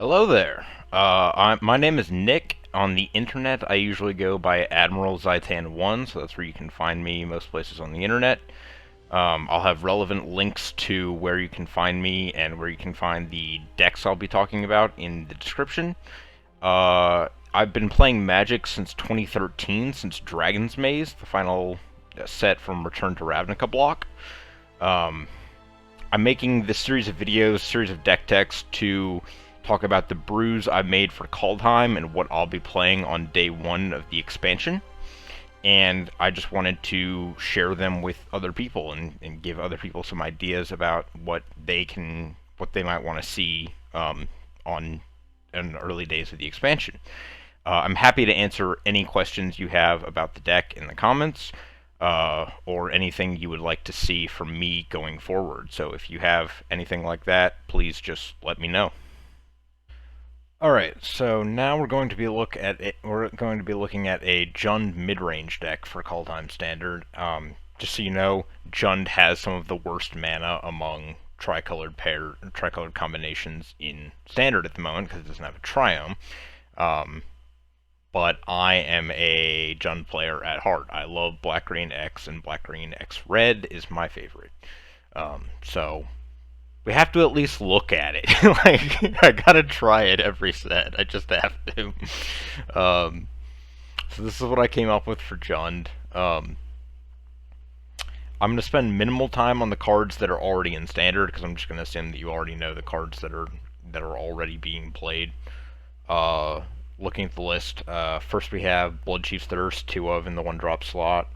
Hello there. My name is Nick. On the internet, I usually go by Admiral Zaitan1, so that's where you can find me most places on the internet. I'll have relevant links to where you can find me and where you can find the decks I'll be talking about in the description. I've been playing Magic since 2013, since Dragon's Maze, the final set from Return to Ravnica block. Um, I'm making this series of videos, series of deck techs to talk about the brews I made for Kaldheim and what I'll be playing on day one of the expansion. And I just wanted to share them with other people and give other people some ideas about what they might want to see on in the early days of the expansion. I'm happy to answer any questions you have about the deck in the comments, or anything you would like to see from me going forward. So if you have anything like that, please just let me know. All right, so now we're going to be looking at a Jund midrange deck for Kaldheim Standard. Just so you know, Jund has some of the worst mana among tricolored combinations in Standard at the moment because it doesn't have a Triome. But I am a Jund player at heart. I love Black Green X, and Black Green X Red is my favorite. So we have to at least look at it. Like, I gotta try it every set. I just have to. So this is what I came up with for Jund. I'm gonna spend minimal time on the cards that are already in Standard because I'm just gonna assume that you already know the cards that are already being played. Looking at the list, first we have Bloodchief's Thirst, 2 of in the 1-drop slot.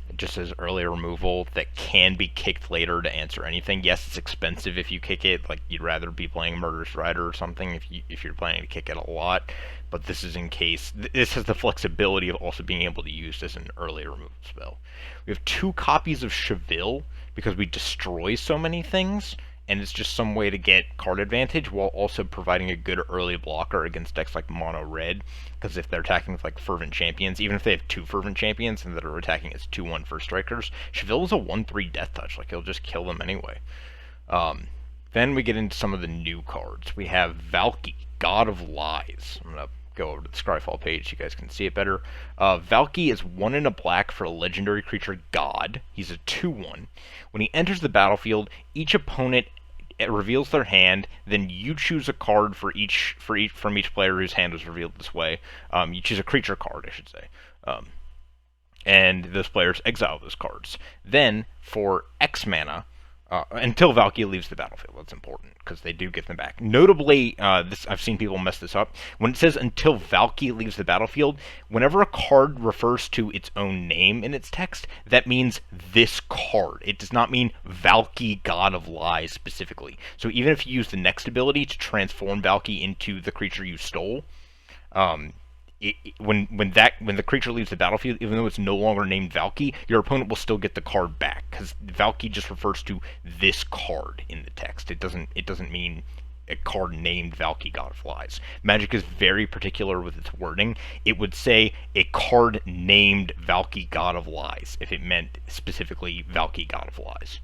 It just says early removal that can be kicked later to answer anything. Yes, it's expensive if you kick it. Like, you'd rather be playing Murderous Rider or something if you're planning to kick it a lot. But this is in case. This has the flexibility of also being able to use as an early removal spell. We have 2 copies of Cheville because we destroy so many things, and it's just some way to get card advantage while also providing a good early blocker against decks like Mono Red, because if they're attacking with like Fervent Champions, even if they have 2 Fervent Champions and that are attacking as 2/1 First Strikers, Cheville is a 1/3 Death Touch, like, he'll just kill them anyway. Then we get into some of the new cards. We have Valky, God of Lies. I'm going to go over to the Scryfall page so you guys can see it better. Valky is 1 in a black for a legendary creature God. He's a 2/1. When he enters the battlefield, each opponent reveals their hand, then you choose a card from each player whose hand was revealed this way. You choose a creature card, I should say. And those players exile those cards. Then, for X mana, until Valky leaves the battlefield. That's important, because they do get them back. Notably, I've seen people mess this up. When it says until Valky leaves the battlefield, whenever a card refers to its own name in its text, that means this card. It does not mean Valky, God of Lies, specifically. So even if you use the next ability to transform Valky into the creature you stole, when the creature leaves the battlefield, even though it's no longer named Valky, your opponent will still get the card back, because Valky just refers to this card in the text. It doesn't mean a card named Valky, God of Lies. Magic is very particular with its wording. It would say a card named Valky, God of Lies if it meant specifically Valky, God of Lies.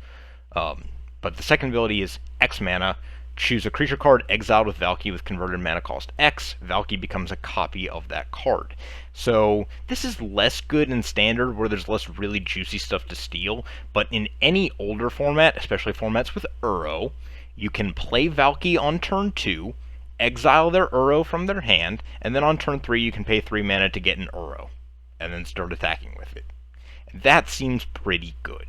But the second ability is X mana. Choose a creature card exiled with Valky with converted mana cost X. Valky becomes a copy of that card. So this is less good in Standard, where there's less really juicy stuff to steal, but in any older format, especially formats with Uro, you can play Valky on turn 2, exile their Uro from their hand, and then on turn 3 you can pay 3 mana to get an Uro, and then start attacking with it. That seems pretty good.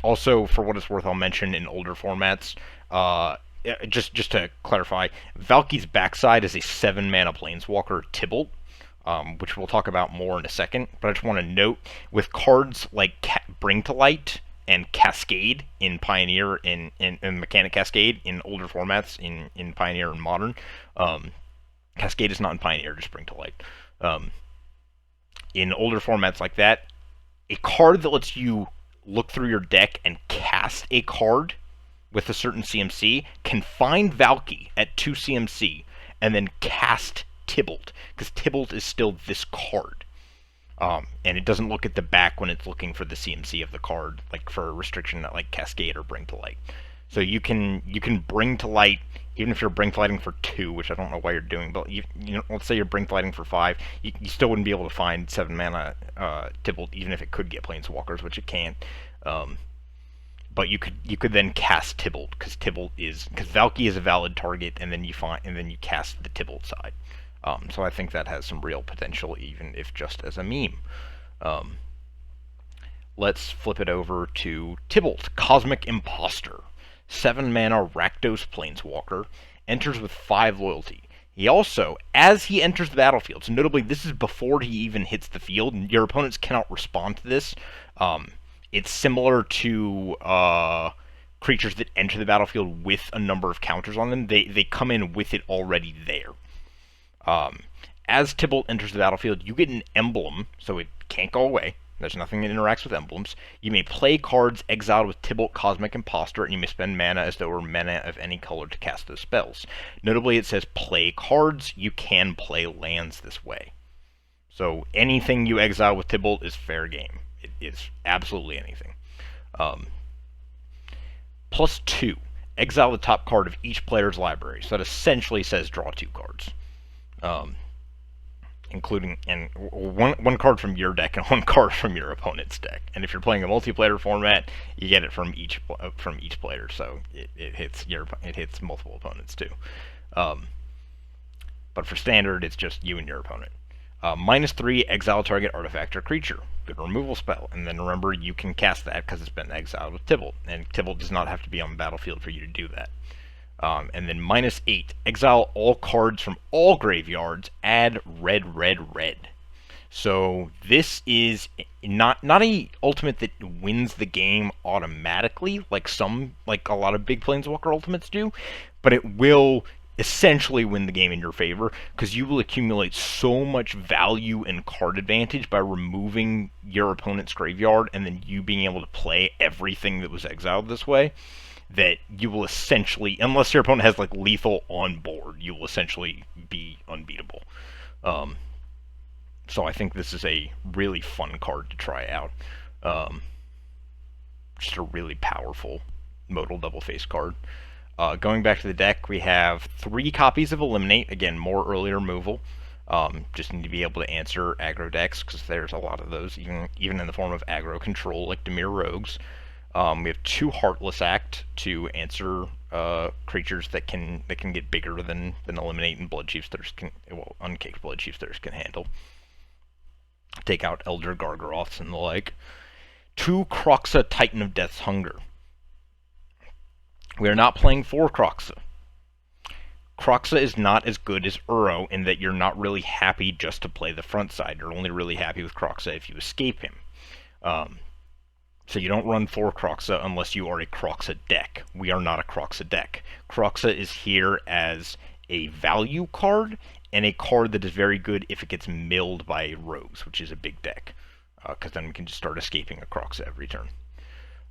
Also, for what it's worth, I'll mention in older formats, just to clarify, Valky's backside is a 7 mana planeswalker, Tibble, which we'll talk about more in a second. But I just want to note, with cards like Bring to Light and Cascade in Pioneer, in Mechanic Cascade in older formats, in Pioneer and Modern, Cascade is not in Pioneer, just Bring to Light. In older formats like that, a card that lets you look through your deck and cast a card with a certain CMC can find Valky at 2 CMC and then cast Tibble, because Tibble is still this card. And it doesn't look at the back when it's looking for the CMC of the card, like for a restriction that like Cascade or Bring to Light. So you can bring to light, even if you're bring to lighting for 2, which I don't know why you're doing, but you know, let's say you're bring to lighting for 5, you still wouldn't be able to find 7 mana Tibble, even if it could get Planeswalkers, which it can't. But you could then cast Tibble, because Valky is a valid target, and then you cast the Tibble side. So I think that has some real potential, even if just as a meme. Let's flip it over to Tibble, Cosmic Imposter. 7 mana Rakdos Planeswalker, enters with 5 loyalty. He also, as he enters the battlefield, so notably this is before he even hits the field, and your opponents cannot respond to this. It's similar to creatures that enter the battlefield with a number of counters on them. They come in with it already there. As Tibble enters the battlefield, you get an emblem, so it can't go away. There's nothing that interacts with emblems. You may play cards exiled with Tibble, Cosmic Imposter, and you may spend mana as though it were mana of any color to cast those spells. Notably, it says play cards. You can play lands this way. So anything you exile with Tibble is fair game. It is absolutely anything. +2. Exile the top card of each player's library. So that essentially says draw 2 cards. Including one card from your deck and 1 card from your opponent's deck. And if you're playing a multiplayer format, you get it from each player, so it hits multiple opponents too. But for standard, it's just you and your opponent. -3, exile target artifact or creature. Good removal spell. And then remember, you can cast that because it's been exiled with Tibble, and Tibble does not have to be on the battlefield for you to do that. And then -8, exile all cards from all graveyards, add red, red, red. So this is not a ultimate that wins the game automatically, like a lot of big Planeswalker ultimates do, but it will essentially win the game in your favor, because you will accumulate so much value and card advantage by removing your opponent's graveyard, and then you being able to play everything that was exiled this way, that you will essentially, unless your opponent has like lethal on board, you will essentially be unbeatable. So I think this is a really fun card to try out. Just a really powerful modal double face card. Going back to the deck, we have 3 copies of Eliminate. Again, more early removal. Just need to be able to answer aggro decks, because there's a lot of those, even in the form of aggro control, like Dimir Rogues. We have 2 Heartless Act to answer creatures that can get bigger than Eliminate and Blood Chief Thirst can, well, uncaked Blood Chief Thirst can handle. Take out Elder Gargaroths and the like. 2 Kroxa, Titan of Death's Hunger. We are not playing 4 Kroxa. Kroxa is not as good as Uro in that you're not really happy just to play the front side. You're only really happy with Kroxa if you escape him. So you don't run 4 Kroxa unless you are a Kroxa deck. We are not a Kroxa deck. Kroxa is here as a value card, and a card that is very good if it gets milled by Rogues, which is a big deck. Because then we can just start escaping a Kroxa every turn.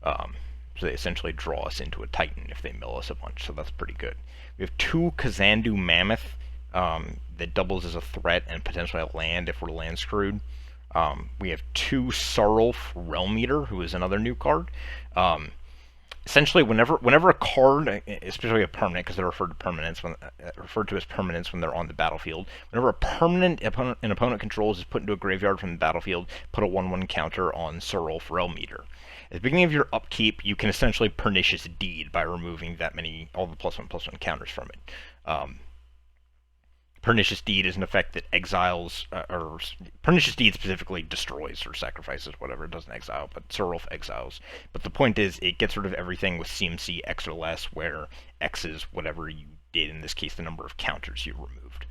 So they essentially draw us into a Titan if they mill us a bunch, so that's pretty good. We have 2 Kazandu Mammoth that doubles as a threat and potentially a land if we're land screwed. We have 2 Sarulf Realm Eater, who is another new card. Essentially, whenever a card, especially a permanent, because they're referred to as permanents when they're on the battlefield. Whenever a permanent an opponent controls is put into a graveyard from the battlefield, put a 1/1 counter on Sarulf Realm Eater. At the beginning of your upkeep, you can essentially Pernicious Deed by removing all the +1/+1 counters from it. Pernicious Deed is an effect that exiles, or Pernicious Deed specifically destroys or sacrifices whatever. It doesn't exile, but Sarulf exiles. But the point is, it gets rid of everything with CMC X or less, where X is whatever you did, in this case the number of counters you removed.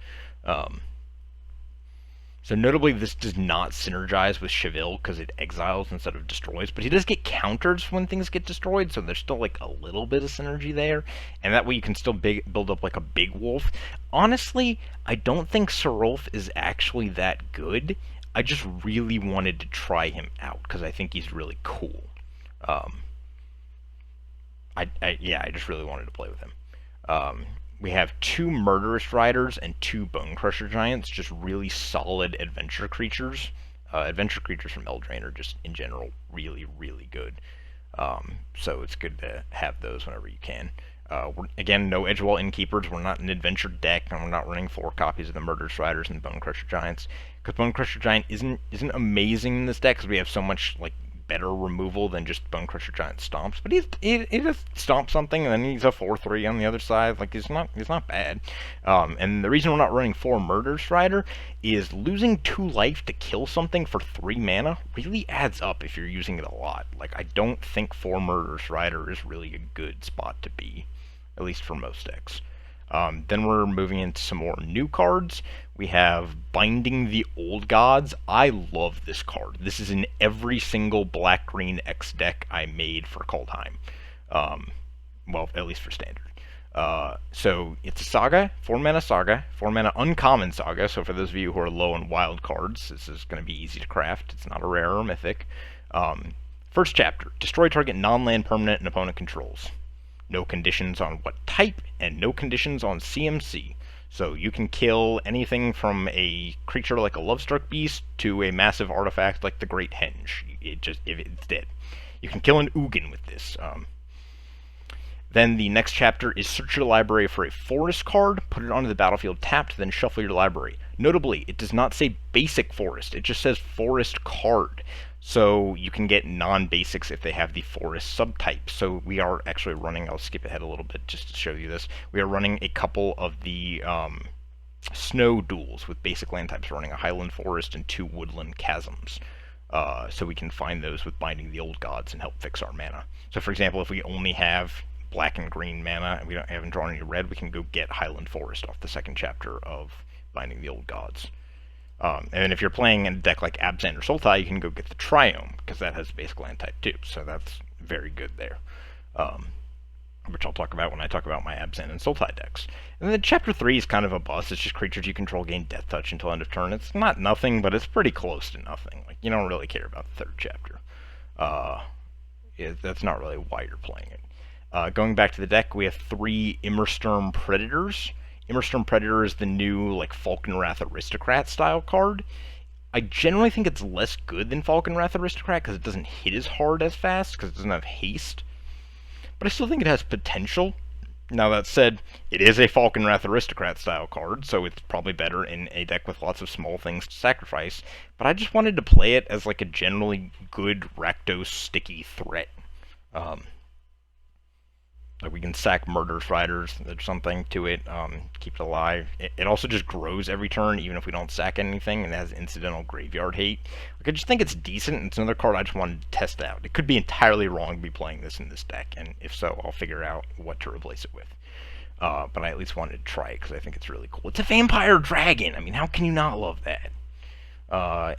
So notably, this does not synergize with Cheville because it exiles instead of destroys, but he does get counters when things get destroyed, so there's still like a little bit of synergy there, and that way you can still build up like a big wolf. Honestly, I don't think Sarulf is actually that good. I just really wanted to try him out because I think he's really cool. I just really wanted to play with him. We have 2 Murderous Riders and 2 Bone Crusher Giants, just really solid adventure creatures. Adventure creatures from Eldraine are just, in general, really, really good. So it's good to have those whenever you can. Again, no Edgewall Innkeepers. We're not an adventure deck, and we're not running 4 copies of the Murderous Riders and Bone Crusher Giants, because Bone Crusher Giant isn't amazing in this deck because we have so much like better removal than just Bone Crusher Giant stomps. But he just stomps something, and then he's a 4/3 on the other side. Like he's not bad. And the reason we're not running 4 Murderous Rider is losing 2 life to kill something for 3 mana really adds up if you're using it a lot. Like I don't think 4 Murderous Rider is really a good spot to be, at least for most decks. Then we're moving into some more new cards. We have Binding the Old Gods. I love this card. This is in every single black-green X deck I made for Kaldheim. Well, at least for Standard. So it's a saga, 4 mana uncommon saga, so for those of you who are low on wild cards, this is going to be easy to craft. It's not a rare or mythic. First chapter, destroy target non-land permanent an opponent controls. No conditions on what type, and no conditions on CMC. So you can kill anything from a creature like a Lovestruck Beast to a massive artifact like the Great Henge. If it's dead. You can kill an Ugin with this. Then the next chapter is search your library for a forest card, put it onto the battlefield tapped, then shuffle your library. Notably, it does not say basic forest, it just says forest card. So you can get non-basics if they have the forest subtype. So we are actually running, I'll skip ahead a little bit just to show you this, we are running a couple of the snow duels with basic land types, running a highland forest and 2 woodland chasms. So we can find those with Binding the Old Gods and help fix our mana. So for example, if we only have black and green mana and we haven't drawn any red, we can go get Highland Forest off the second chapter of Binding the Old Gods. And then if you're playing in a deck like Abzan or Sultai, you can go get the Triome, because that has basic land type too, so that's very good there. Which I'll talk about when I talk about my Abzan and Sultai decks. And then chapter 3 is kind of a bust. It's just creatures you control gain Death Touch until end of turn. It's not nothing, but it's pretty close to nothing. Like, you don't really care about the third chapter. That's not really why you're playing it. Going back to the deck, we have 3 Emmersturm Predators. Immersturm Predator is the new like Falkenrath Aristocrat style card. I generally think it's less good than Falkenrath Aristocrat because it doesn't hit as hard as fast because it doesn't have haste. But I still think it has potential. Now that said, it is a Falkenrath Aristocrat style card, so it's probably better in a deck with lots of small things to sacrifice. But I just wanted to play it as like a generally good Rakdos sticky threat. Like we can sack Murderous Riders, there's something to it, keep it alive. It also just grows every turn, even if we don't sack anything, and it has incidental graveyard hate. Like, I just think it's decent, it's another card I just wanted to test out. It could be entirely wrong to be playing this in this deck, and if so, I'll figure out what to replace it with. But I at least wanted to try it, because I think it's really cool. It's a Vampire Dragon! I mean, how can you not love that?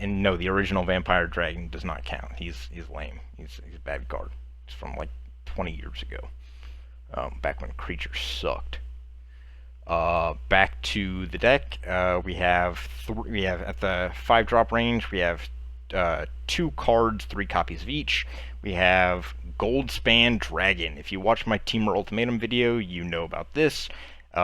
And no, the original Vampire Dragon does not count. He's lame. He's a bad card. It's from like 20 years ago. Back when creatures sucked. Back to the deck, we have at the 5-drop range, we have 2 cards, 3 copies of each. We have Goldspan Dragon. If you watch my Teamer Ultimatum video, you know about this.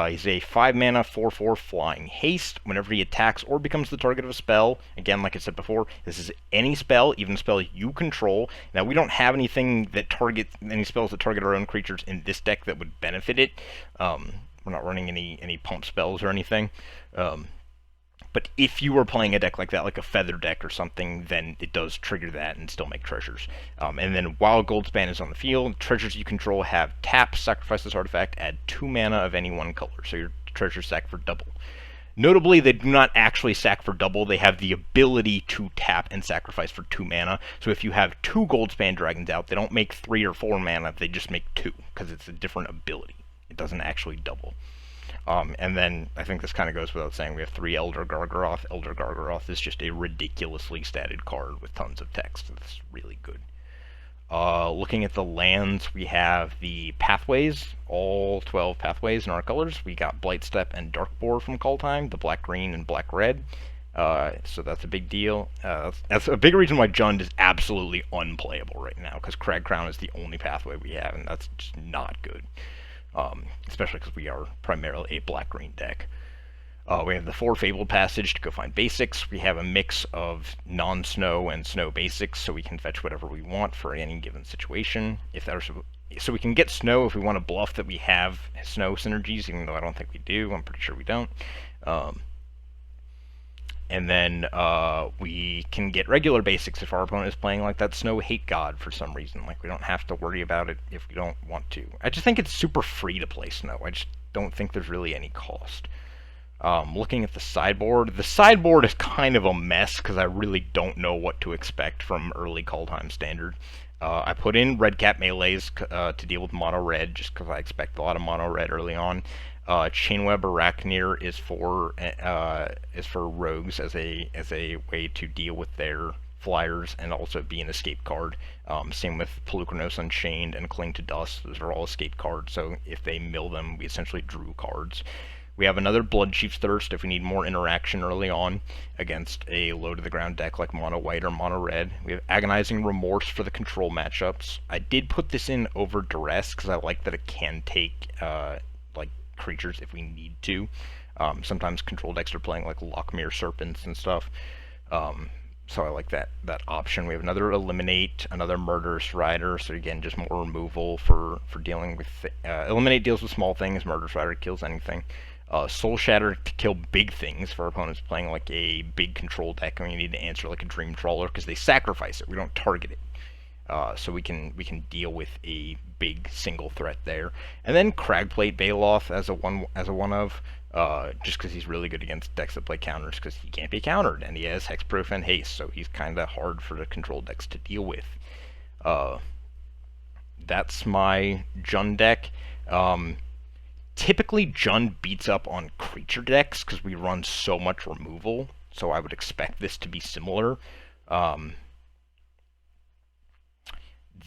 He's a 5-mana, 4/4 flying haste. Whenever he attacks or becomes the target of a spell, again, like I said before, this is any spell, even a spell you control. Now, we don't have anything that targets, any spells that target our own creatures in this deck that would benefit it. We're not running any pump spells or anything. But if you were playing a deck like that, like a Feather deck or something, then it does trigger that and still make treasures. And then while Goldspan is on the field, treasures you control have tap, sacrifice this artifact, add 2 mana of any one color. So your treasures sack for double. Notably, they do not actually sack for double. They have the ability to tap and sacrifice for 2 mana. So if you have 2 Goldspan Dragons out, they don't make 3 or 4 mana, they just make 2, because it's a different ability. It doesn't actually double. And then, I think this kind of goes without saying, we have 3 Elder Gargaroth. Elder Gargaroth is just a ridiculously statted card with tons of text. It's really good. Looking at the lands, we have the pathways, all 12 pathways in our colors. We got Blightstep and Darkboar from Kaldheim, the black-green and black-red. So that's a big deal. That's a big reason why Jund is absolutely unplayable right now, because Crag Crown is the only pathway we have, and that's just not good. Especially because we are primarily a black-green deck. We have the 4 Fabled Passage to go find basics. We have a mix of non-snow and snow basics, so we can fetch whatever we want for any given situation. So we can get snow if we want to bluff that we have snow synergies, even though I don't think we do. I'm pretty sure we don't. And then we can get regular basics if our opponent is playing like that Snow Hate God for some reason. Like, we don't have to worry about it if we don't want to. I just think it's super free to play Snow. I just don't think there's really any cost. Looking at the sideboard is kind of a mess because I really don't know what to expect from early Kaldheim Standard. I put in red cap melees to deal with mono red just because I expect a lot of mono red early on. Chainweb Arachneer is for rogues as a way to deal with their flyers and also be an escape card. Same with Pelucranos Unchained and Cling to Dust. Those are all escape cards, so if they mill them, we essentially drew cards. We have another Bloodchief's Thirst if we need more interaction early on against a low-to-the-ground deck like Mono White or Mono Red. We have Agonizing Remorse for the control matchups. I did put this in over Duress because I like that it can take like creatures if we need to. Sometimes control decks are playing like Lockmere Serpents and stuff. So I like that option. We have another Eliminate, another Murderous Rider, so again, just more removal for dealing with... Eliminate deals with small things, Murderous Rider kills anything. Soul Shatter to kill big things for opponents playing like a big control deck, and we need to answer like a Dream Trawler because they sacrifice it. We don't target it. So we can deal with a big single threat there. And then Cragplate Baloth as a one of, just because he's really good against decks that play counters because he can't be countered, and he has Hexproof and Haste, so he's kind of hard for the control decks to deal with. That's my Jund deck. Typically, Jund beats up on creature decks because we run so much removal, so I would expect this to be similar.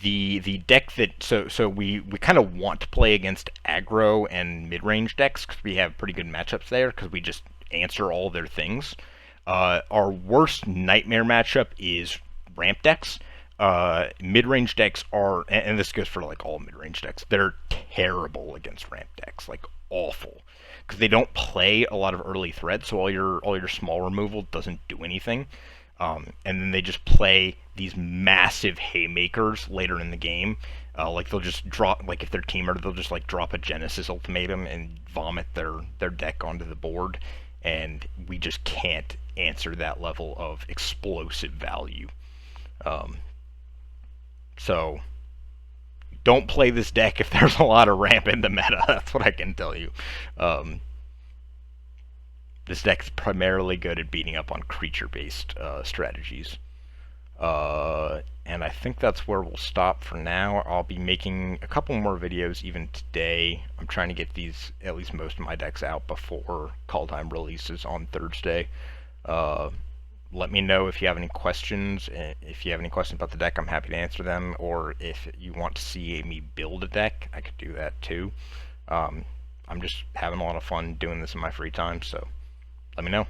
The deck that so we kind of want to play against aggro and mid-range decks because we have pretty good matchups there because we just answer all their things. Our worst nightmare matchup is ramp decks. Mid-range decks are, and this goes for like all mid-range decks, they're terrible against ramp decks, like awful, because they don't play a lot of early threats, so all your small removal doesn't do anything. And then they just play these massive haymakers later in the game. Like they'll just drop, like if they're teamer, they'll just like drop a Genesis Ultimatum and vomit their deck onto the board, and we just can't answer that level of explosive value. So don't play this deck if there's a lot of ramp in the meta. That's what I can tell you. This deck's primarily good at beating up on creature-based strategies. And I think that's where we'll stop for now. I'll be making a couple more videos even today. I'm trying to get these, at least most of my decks, out before Kaldheim releases on Thursday. Let me know if you have any questions. If you have any questions about the deck, I'm happy to answer them. Or if you want to see me build a deck, I could do that too. I'm just having a lot of fun doing this in my free time, so let me know.